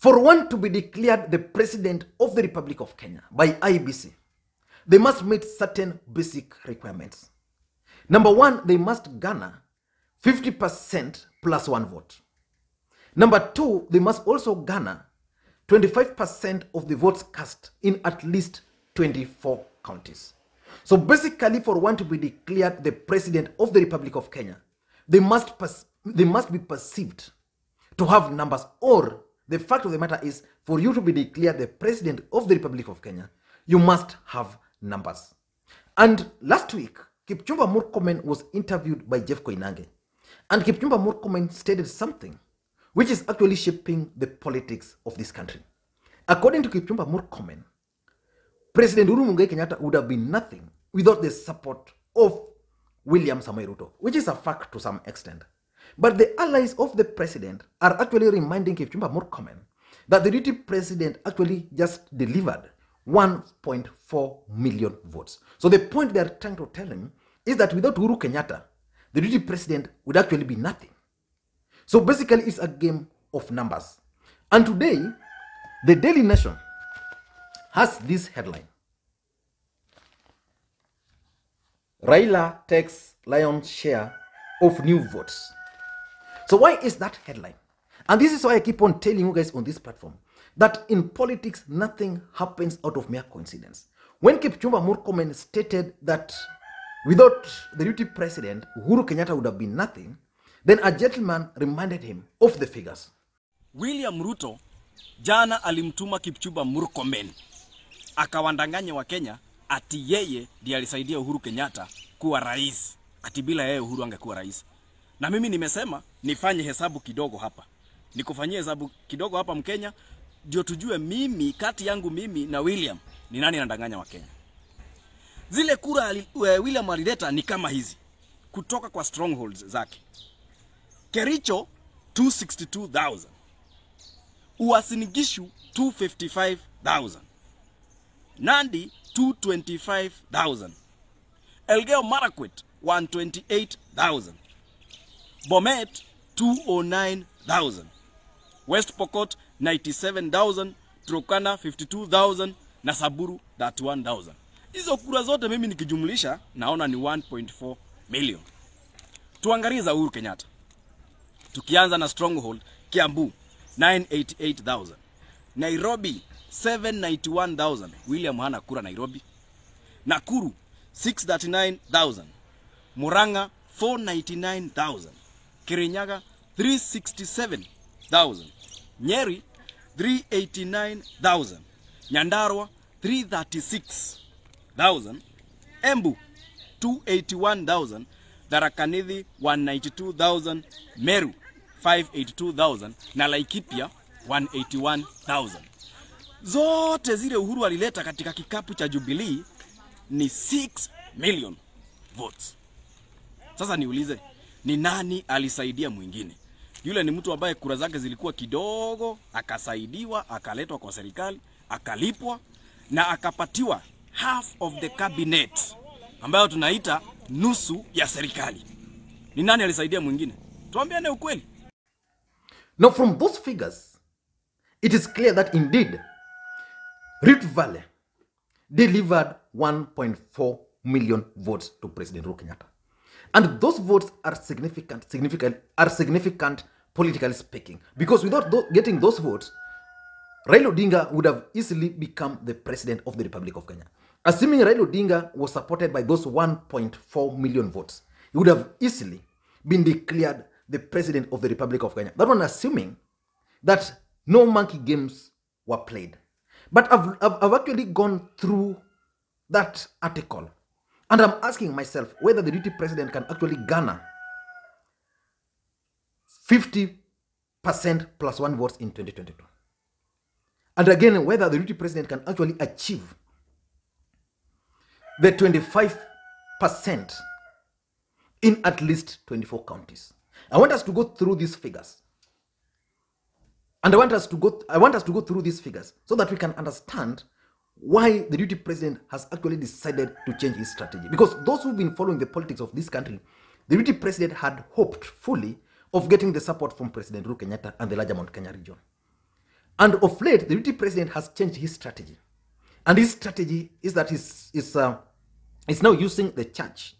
For one to be declared the President of the Republic of Kenya by IEBC, they must meet certain basic requirements. Number one, they must garner 50% plus one vote. Number two, they must also garner 25% of the votes cast in at least 24 counties. So basically, for one to be declared the President of the Republic of Kenya, they must be perceived to have numbers, or the fact of the matter is, for you to be declared the President of the Republic of Kenya, you must have numbers. And last week, Kipchumba Murkomen was interviewed by Jeff Koinange, and Kipchumba Murkomen stated something which is actually shaping the politics of this country. According to Kipchumba Murkomen, President Uhuru Kenyatta would have been nothing without the support of William Samoei Ruto, which is a fact to some extent. But the allies of the president are actually reminding Kipchumba Murkomen that the deputy president actually just delivered 1.4 million votes. So the point they are trying to tell him is that without Uhuru Kenyatta, the deputy president would actually be nothing. So basically, it's a game of numbers. And today, the Daily Nation has this headline: Raila takes lion's share of new votes. So why is that headline? And this is why I keep on telling you guys on this platform that in politics, nothing happens out of mere coincidence. When Kipchumba Murkomen stated that without the deputy president, Uhuru Kenyatta would have been nothing, then a gentleman reminded him of the figures. William Ruto jana alimtuma Kipchumba Murkomen akawandanganya wa Kenya ati yeye ndiye alisaidia Uhuru Kenyatta kuwa rais, ati bila yeye Uhuru angekuwa rais. Na mimi nimesema nifanye hesabu kidogo hapa. Nikufanyie hesabu kidogo hapa Mkenya ndio tujue mimi, kati yangu mimi na William, ni nani anadanganya wa Kenya. Zile kura William alileta ni kama hizi kutoka kwa strongholds zake. Kericho 262,000. Uasin Gishu 255,000. Nandi 225,000. Elgeyo Marakwet 128,000. Bomet 209,000. West Pokot 97,000, Turkana 52,000 na Samburu 31,000. Hizo kura zote mimi nikijumlisha naona ni 1.4 million. Tuangalie za Uhuru Kenyatta. Tukianza na stronghold, Kiambu 988,000. Nairobi 791,000. William hana kura Nairobi. Nakuru 639,000. Muranga 499,000. Kirinyaga 367,000. Nyeri 389,000. Nyandarua 336,000. Embu 281,000. Tharaka Nithi 192,000. Meru 582,000 na Laikipia 181,000. Zote zile Uhuru alileta katika kikapu cha Jubilee ni 6 million votes. Sasa niulize, ni nani alisaidia mwingine? Yule ni mtu ambaye kura zake zilikuwa kidogo, akasaidiwa, akaletwa kwa serikali, akalipwa na akapatiwa half of the cabinet, ambayo tunaita nusu ya serikali. Ni nani alisaidia mwingine? Tuambiane ukweli. Now from those figures, it is clear that indeed Rift Valley delivered 1.4 million votes to President Uhuru Kenyatta. And those votes are significant politically speaking. Because without getting those votes, Raila Odinga would have easily become the President of the Republic of Kenya. Assuming Raila Odinga was supported by those 1.4 million votes, he would have easily been declared the President of the Republic of Kenya. That one assuming that no monkey games were played. But I've actually gone through that article, and I'm asking myself whether the deputy president can actually garner 50% plus one votes in 2022. And again, whether the deputy president can actually achieve the 25% in at least 24 counties. I want us to go through these figures. And I want us to go through these figures so that we can understand why the deputy president has actually decided to change his strategy. Because those who've been following the politics of this country, the deputy president had hoped fully of getting the support from President Uhuru Kenyatta and the larger Mount Kenya region. And of late, the deputy president has changed his strategy. And his strategy is that he's now using the church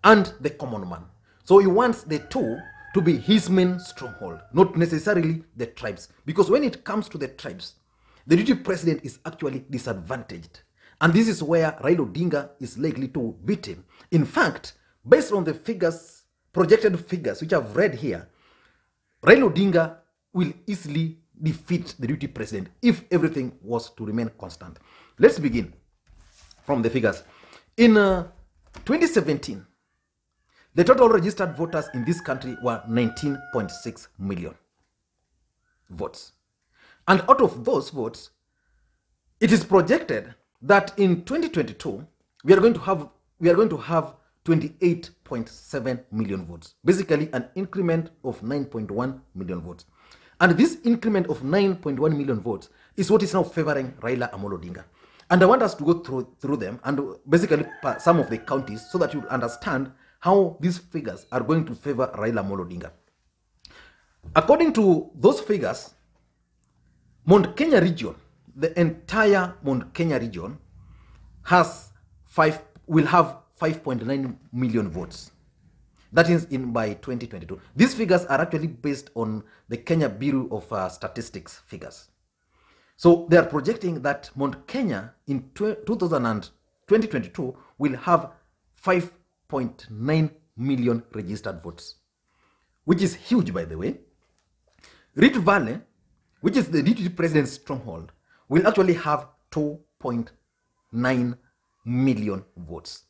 and the common man. So he wants the two to be his main stronghold, not necessarily the tribes. Because when it comes to the tribes, the deputy president is actually disadvantaged. And this is where Raila Odinga is likely to beat him. In fact, based on the figures, projected figures, which I've read here, Raila Odinga will easily defeat the deputy president if everything was to remain constant. Let's begin from the figures. In 2017, the total registered voters in this country were 19.6 million votes. And out of those votes, it is projected that in 2022, we are going to have 28.7 million votes. Basically, an increment of 9.1 million votes. And this increment of 9.1 million votes is what is now favoring Raila Odinga. And I want us to go through them and basically some of the counties so that you understand how these figures are going to favor Raila Odinga. According to those figures, Mount Kenya region, the entire Mount Kenya region will have 5.9 million votes. That is by 2022. These figures are actually based on the Kenya Bureau of Statistics figures. So they are projecting that Mount Kenya in 2022 will have 5.9 million registered votes, which is huge, by the way. Rift Valley, which is the deputy president's stronghold, will actually have 2.9 million votes.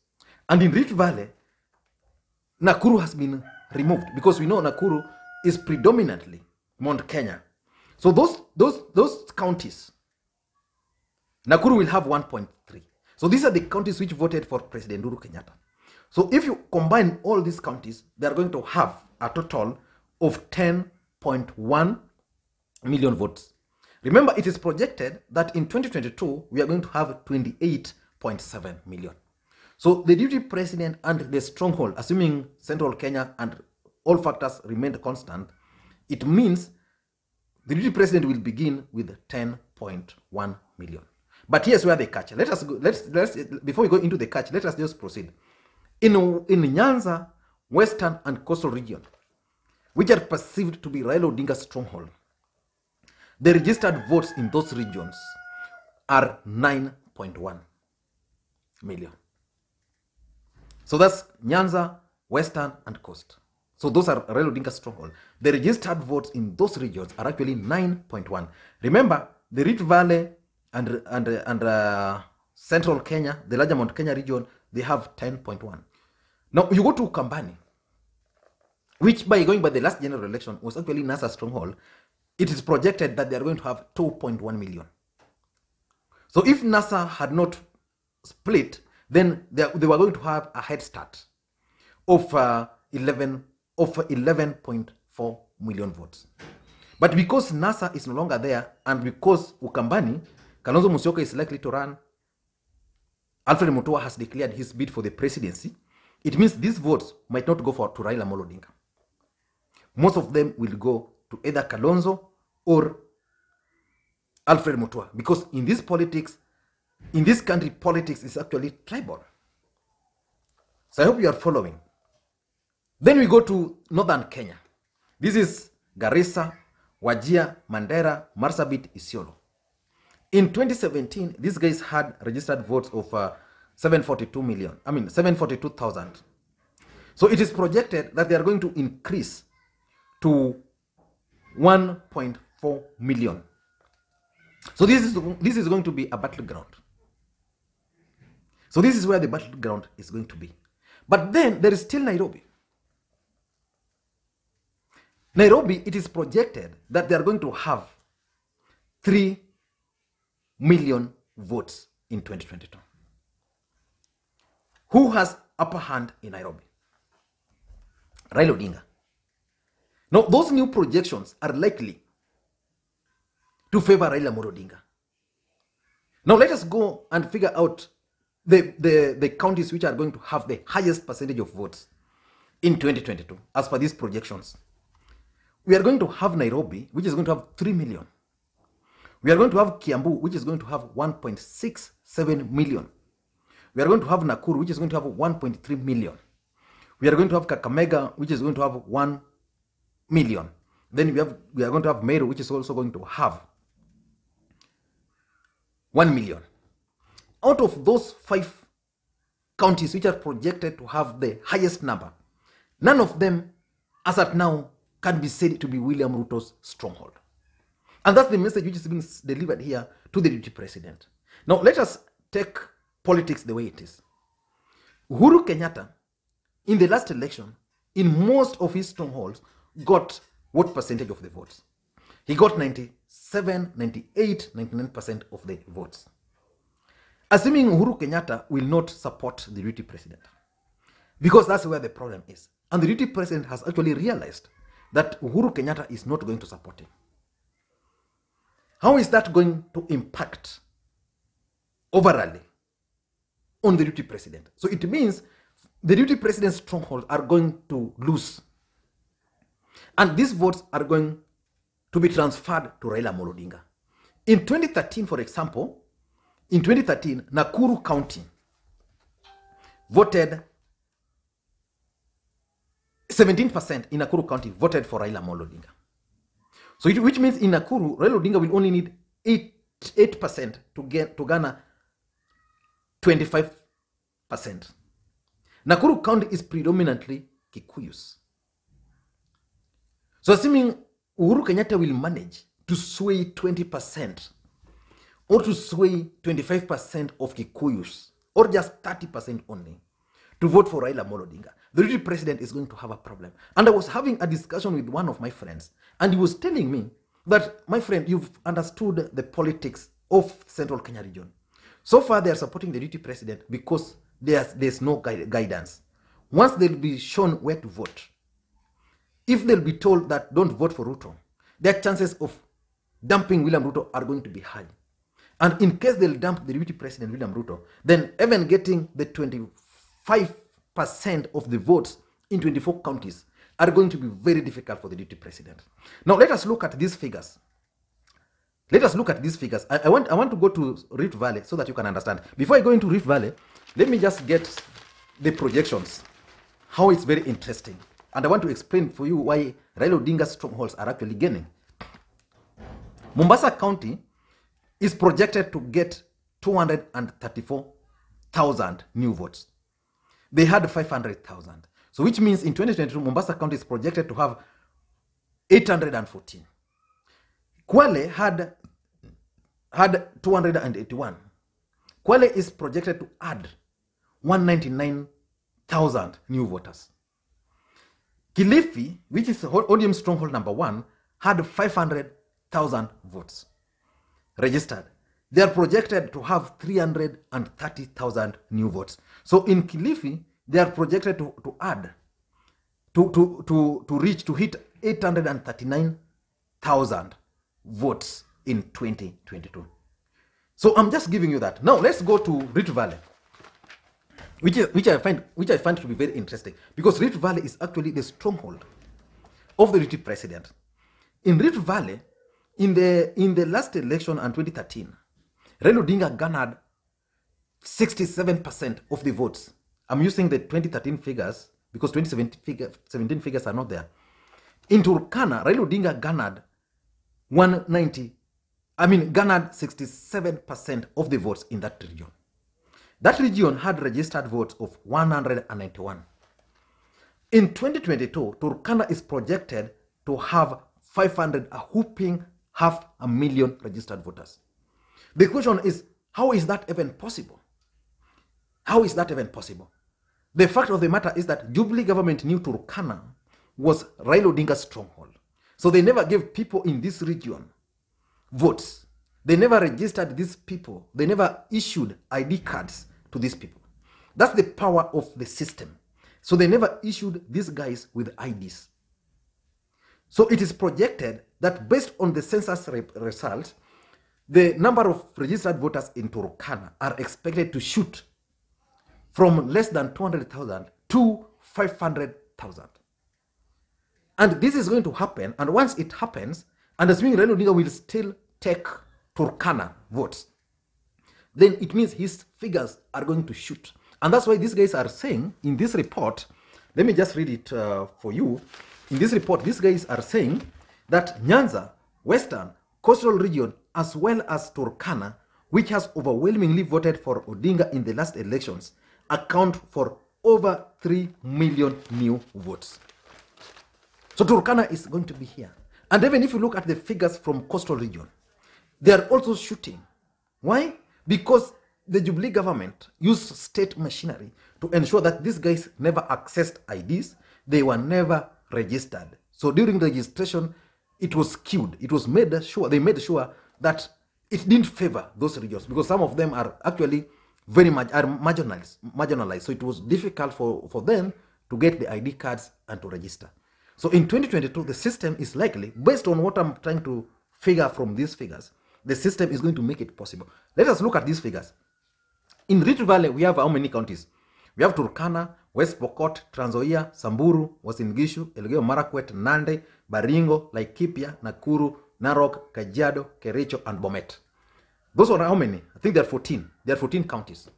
And in Rift Valley, NAKURU has been removed because we know NAKURU is predominantly Mount Kenya. So those counties, NAKURU will have 1.3. So these are the counties which voted for President Uhuru Kenyatta. So if you combine all these counties, they are going to have a total of 10.1 million votes. Remember, it is projected that in 2022, we are going to have 28.7 million. So the deputy president and the stronghold, assuming central Kenya and all factors remained constant, it means the deputy president will begin with 10.1 million. But here's where the catch. Let's before we go into the catch, let us just proceed. In Nyanza, Western and Coastal region, which are perceived to be Raila Odinga's stronghold, the registered votes in those regions are 9.1 million. So that's Nyanza, Western, and Coast. So those are Raila Odinga's stronghold. The registered votes in those regions are actually 9.1. Remember, the Rift Valley and Central Kenya, the larger Mount Kenya region, they have 10.1. Now you go to Ukambani, which by going by the last general election was actually NASA's stronghold. It is projected that they are going to have 2.1 million. So if NASA had not split, then they were going to have a head start of 11.4 million votes. But because NASA is no longer there, and because Ukambani, Kalonzo Musyoka is likely to run, Alfred Mutua has declared his bid for the presidency, it means these votes might not go to Raila Odinga. Most of them will go to either Kalonzo or Alfred Mutua, because in this politics, in this country, politics is actually tribal. So I hope you are following. Then we go to northern Kenya. This is Garissa, Wajir, Mandera, Marsabit, Isiolo. In 2017, these guys had registered votes of 742,000. So it is projected that they are going to increase to 1.4 million. So this is going to be a battleground. So this is where the battleground is going to be. But then there is still Nairobi. Nairobi, it is projected that they are going to have 3 million votes in 2022. Who has upper hand in Nairobi? Raila Odinga. Now, those new projections are likely to favor Raila Odinga. Now, let us go and figure out the counties which are going to have the highest percentage of votes in 2022, as per these projections. We are going to have Nairobi, which is going to have 3 million We are going to have Kiambu, which is going to have 1.67 million. We are going to have Nakuru, which is going to have 1.3 million. We are going to have Kakamega, which is going to have 1 million. Then we are going to have Meru, which is also going to have 1 million. Out of those 5 counties which are projected to have the highest number, none of them, as at now, can be said to be William Ruto's stronghold. And that's the message which is being delivered here to the deputy president. Now, let us take politics the way it is. Uhuru Kenyatta, in the last election, in most of his strongholds, got what percentage of the votes? He got 97, 98, 99% of the votes. Assuming Uhuru Kenyatta will not support the deputy president, because that's where the problem is. And the deputy president has actually realized that Uhuru Kenyatta is not going to support him. How is that going to impact overall on the deputy president? So it means the deputy president's strongholds are going to lose. And these votes are going to be transferred to Raila Odinga. In 2013, for example, in 2013, Nakuru County voted 17% in Nakuru County voted for Raila Odinga. So which means in Nakuru, Raila Odinga will only need 8% to garner 25%. Nakuru County is predominantly Kikuyus. So assuming Uhuru Kenyatta will manage to sway 20% or to sway 25% of Kikuyus, or just 30% only, to vote for Raila Odinga, the deputy president is going to have a problem. And I was having a discussion with one of my friends, and he was telling me that, my friend, you've understood the politics of Central Kenya region. So far, they are supporting the deputy president because there's no guidance. Once they'll be shown where to vote, if they'll be told that don't vote for Ruto, their chances of dumping William Ruto are going to be high. And in case they'll dump the deputy president, William Ruto, then even getting the 25% of the votes in 24 counties are going to be very difficult for the deputy president. Now, let us look at these figures. Let us look at these figures. I want to go to Rift Valley so that you can understand. Before I go into Rift Valley, let me just get the projections, how it's very interesting. And I want to explain for you why Raila Odinga's strongholds are actually gaining. Mombasa County is projected to get 234,000 new votes. They had 500,000. So which means in 2022, Mombasa County is projected to have 814. Kwale had 281. Kwale is projected to add 199,000 new voters. Kilifi, which is ODM stronghold number 1, had 500,000 votes registered. They are projected to have 330,000 new votes. So in Kilifi, they are projected to hit 839,000 votes in 2022. So I'm just giving you that. Now let's go to Rift Valley, which I find to be very interesting, because Rift Valley is actually the stronghold of the deputy president. In Rift Valley, in the last election in 2013, Raila Odinga garnered 67% of the votes. I'm using the 2013 figures because 2017 figures are not there. In Turkana, Raila Odinga garnered 67% of the votes in that region. That region had registered votes of 191. In 2022, Turkana is projected to have 500, a whooping 500,000 registered voters. The question is, how is that even possible? How is that even possible? The fact of the matter is that Jubilee government knew Turkana was Raila Odinga's stronghold. So they never gave people in this region votes. They never registered these people. They never issued ID cards to these people. That's the power of the system. So they never issued these guys with IDs. So it is projected that based on the census results, the number of registered voters in Turkana are expected to shoot from less than 200,000 to 500,000. And this is going to happen, and once it happens, and assuming Raila Odinga will still take Turkana votes, then it means his figures are going to shoot. And that's why these guys are saying in this report, let me just read it for you. In this report, these guys are saying that Nyanza, Western, Coastal Region, as well as Turkana, which has overwhelmingly voted for Odinga in the last elections, account for over 3 million new votes. So Turkana is going to be here. And even if you look at the figures from Coastal Region, they are also shooting. Why? Because the Jubilee government used state machinery to ensure that these guys never accessed IDs. They were never registered. So during the registration, it was skewed. It was made sure, they made sure that it didn't favor those regions, because some of them are actually very much marginalized. So it was difficult for them to get the ID cards and to register. So in 2022, the system is likely, based on what I'm trying to figure from these figures, the system is going to make it possible. Let us look at these figures. In Rift Valley, we have how many counties? We have Turkana, West Pokot, Trans Nzoia, Samburu, Uasin Gishu, Elgeyo Marakwet, Nandi, Baringo, Laikipia, Nakuru, Narok, Kajiado, Kericho, and Bomet. Those are how many? I think there are 14. There are 14 counties.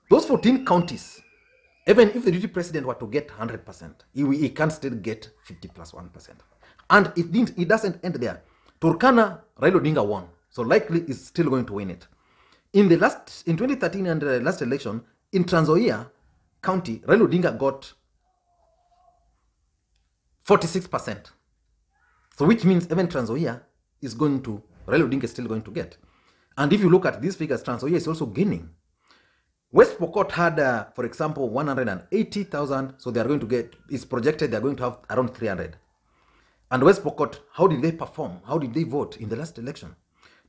Those 14 counties, even if the deputy president were to get 100%, he can't still get 50 plus 1%. And it doesn't end there. Turkana, Raila Odinga won, so likely is still going to win it. In 2013 and the last election, in Trans Nzoia County, Raila Odinga got 46%. So which means even Trans Nzoia is going to, Raila Odinga is still going to get. And if you look at these figures, Trans Nzoia is also gaining. West Pokot had, for example, 180,000, so they are going to get, it's projected they are going to have around 300. And West Pokot, how did they perform? How did they vote in the last election?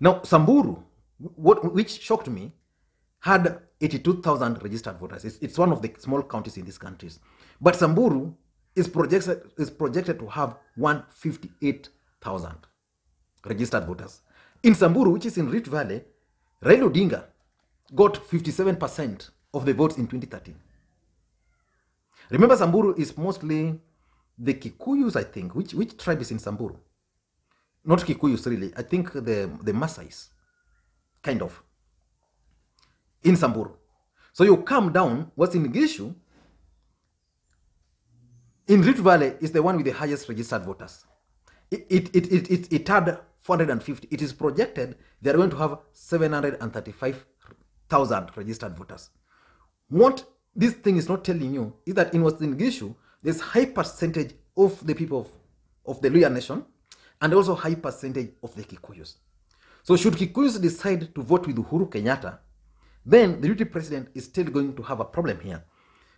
Now, Samburu, which shocked me, had 82,000 registered voters. It's one of the small counties in these countries. But Samburu is projected to have 158,000 registered voters. In Samburu, which is in Rift Valley, Raila Odinga got 57% of the votes in 2013. Remember, Samburu is mostly the Kikuyus, I think. Which tribe is in Samburu? Not Kikuyus, really. I think the Maasais, kind of, in Samburu. So you come down, what's in Gishu, in Rift Valley is the one with the highest registered voters. It had 450. It is projected they are going to have 735,000 registered voters. What this thing is not telling you is that in Western Gishu, there's high percentage of the people of the Luhya nation and also high percentage of the Kikuyus. So should Kikuyus decide to vote with Uhuru Kenyatta, then the deputy president is still going to have a problem here.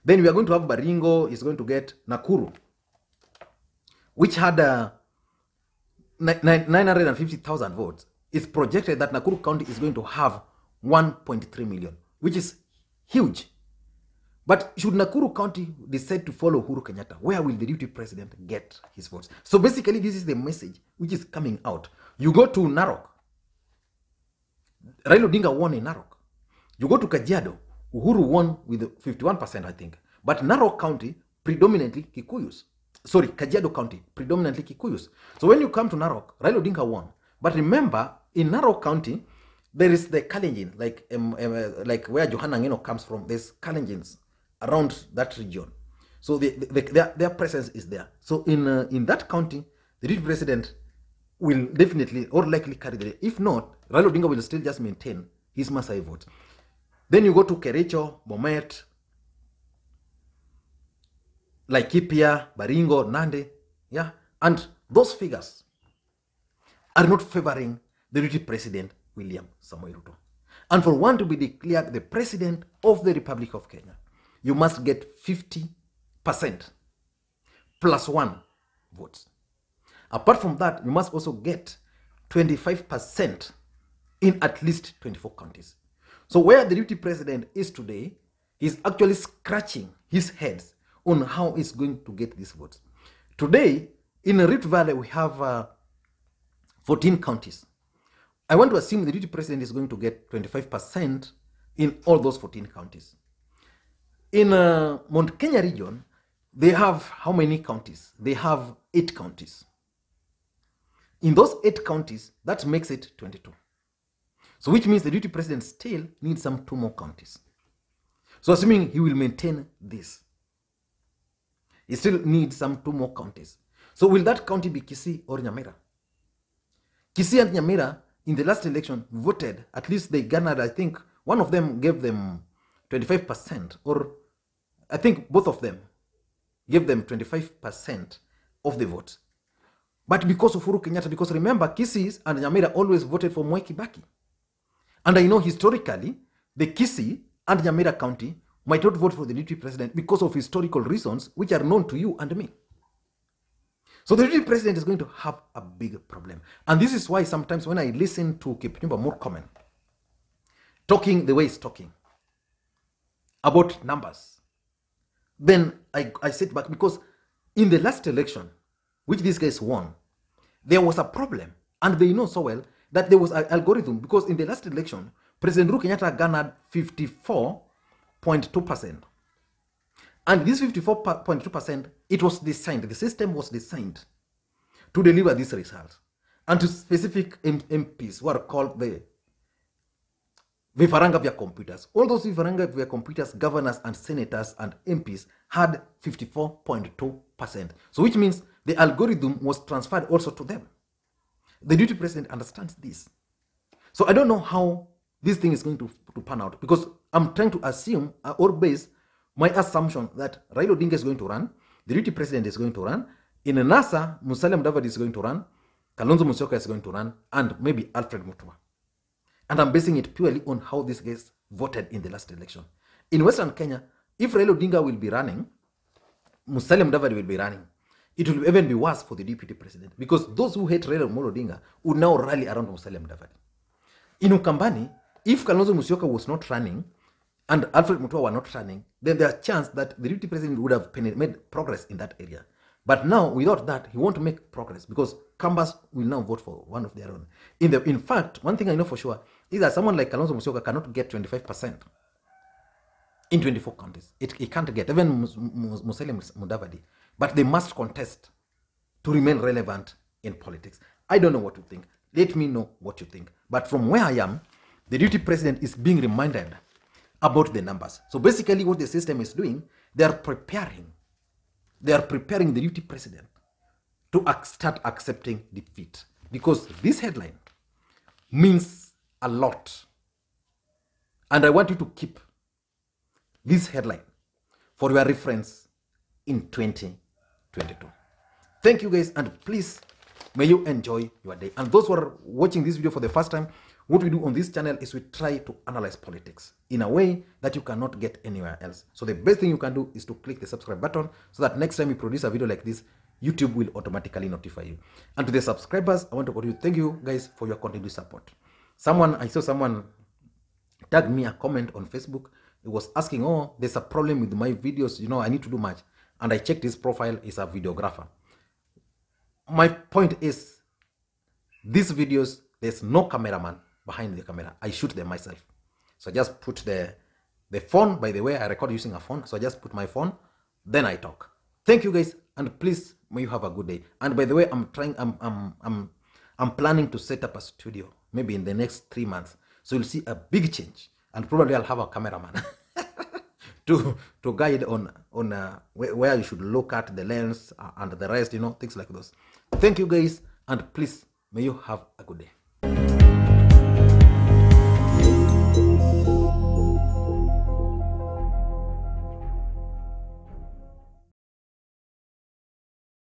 Then we are going to have Baringo is going to get NAKURU, which had 950,000 votes. It's projected that Nakuru County is going to have 1.3 million, which is huge. But should Nakuru County decide to follow Uhuru Kenyatta, where will the deputy president get his votes? So basically, this is the message which is coming out. You go to Narok, Raila Odinga won in Narok. You go to Kajiado, Uhuru won with 51%, I think. But Narok County, predominantly Kikuyus. Sorry, Kajiado County, predominantly Kikuyus. So when you come to Narok, Raila Odinga won. But remember, in Narok County, there is the Kalenjin, like where Johanna Ngeno comes from. There's Kalenjins around that region. So their presence is there. So in that county, the deputy president will definitely or likely carry the day. If not, Raila Odinga will still just maintain his Maasai vote. Then you go to Kericho, Bomet, Laikipia, Baringo, Nandi, yeah, and those figures are not favoring the deputy president, William Samoei Ruto. And for one to be declared the president of the Republic of Kenya, you must get 50% plus 1 votes. Apart from that, you must also get 25% in at least 24 counties. So where the deputy president is today, he's actually scratching his head on how he's going to get these votes. Today, in Rift Valley, we have 14 counties. I want to assume the deputy president is going to get 25% in all those 14 counties. In Mount Kenya region, they have how many counties? They have 8 counties. In those 8 counties, that makes it 22. So which means the deputy president still needs some 2 more counties. So assuming he will maintain this, he still needs some 2 more counties. So will that county be Kisii or Nyamira? Kisii and Nyamira in the last election voted, at least they garnered, I think, one of them gave them 25%, or I think both of them gave them 25% of the vote. But because of Uhuru Kenyatta, because remember, Kisii and Nyamira always voted for Mwai Kibaki. And I know historically, the Kisii and Nyamira County might not vote for the deputy president because of historical reasons which are known to you and me. So the deputy president is going to have a big problem. And this is why sometimes when I listen to Kipchumba Murkomen talking the way he's talking about numbers, then I sit back, because in the last election, which these guys won, there was a problem. And they know so well that there was an algorithm, because in the last election, President Uhuru Kenyatta garnered 54.2%. And this 54.2%, it was designed, the system was designed to deliver this result. And to specific MPs who are called the vifaranga vya computers. All those vifaranga vya computers, governors and senators and MPs had 54.2%. So which means the algorithm was transferred also to them. The deputy president understands this. So I don't know how this thing is going to pan out, because I'm trying to assume or base my assumption that Raila Odinga is going to run, the deputy president is going to run, in NASA, Musalia Mudavadi is going to run, Kalonzo Musyoka is going to run, and maybe Alfred Mutua. And I'm basing it purely on how these guys voted in the last election. In Western Kenya, if Raila Odinga will be running, Musalia Mudavadi will be running, it will even be worse for the deputy president, because those who hate Raila Odinga would now rally around Musalia Mudavadi. In Ukambani, if Kalonzo Musyoka was not running and Alfred Mutua were not running, then there's a chance that the deputy president would have made progress in that area. But now, without that, he won't make progress, because Kambas will now vote for one of their own. In fact, one thing I know for sure is that someone like Kalonzo Musyoka cannot get 25% in 24 counties. He can't get, even Musalia Mudavadi. But they must contest to remain relevant in politics. I don't know what you think. Let me know what you think. But from where I am, the deputy president is being reminded about the numbers. So basically what the system is doing, they are preparing the deputy president to start accepting defeat. Because this headline means a lot. And I want you to keep this headline for your reference in 2022. Thank you guys, and please, may you enjoy your day. And those who are watching this video for the first time, what we do on this channel is we try to analyze politics in a way that you cannot get anywhere else. So the best thing you can do is to click the subscribe button, so that next time we produce a video like this, YouTube will automatically notify you. And to the subscribers, I want to thank you guys for your continued support. I saw someone tagged me a comment on Facebook. It was asking, oh, there's a problem with my videos, I need to do much. And I checked his profile, he's a videographer. My point is, these videos, there's no cameraman behind the camera. I shoot them myself. So I just put the phone, by the way, I record using a phone. So I just put my phone, then I talk. Thank you guys, and please, may you have a good day. And by the way, I'm planning to set up a studio, maybe in the next 3 months. So you'll see a big change, and probably I'll have a cameraman to guide on where you should look at the lens and the rest, things like those. Thank you guys, and please, may you have a good day.